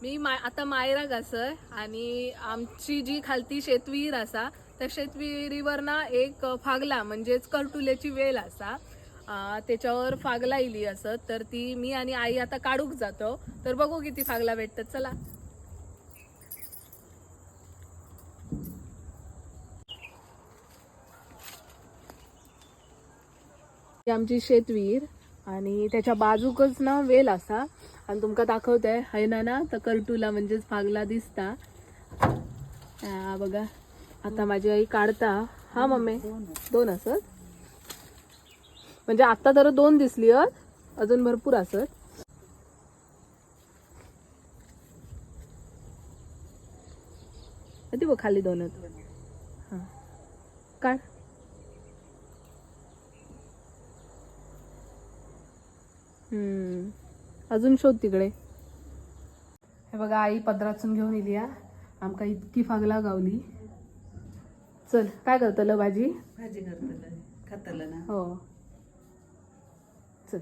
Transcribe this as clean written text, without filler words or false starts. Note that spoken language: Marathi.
आता मायराक असय आणि आमची जी खालती शेतविहीर असा त्या शेतविहिरीवर ना एक फागला म्हणजेच करटुल्याची वेल असा त्याच्यावर फागला इली असत तर ती मी आणि आई आता काढूक जातो तर बघू किती फागला भेटतात चला. आमची शेतविहीर आणि त्याच्या बाजूकच ना वेल असा आणि तुमका दाखवतंय हाय ना तर करटुला म्हणजेच फागला दिसता. बघा आता माझी आई काढता. हा मम्मी दोन असत म्हणजे आता तर दोन दिसली अजून भरपूर असत. ती बघ खाली दोन हा काढ. अजून शोध तिकडे. हे बघा आई पदरातून घेऊन इली आमका इतकी फागला गावली. चल काय करतलं भाजी भाजी करतलं खातलं ना. हो चल.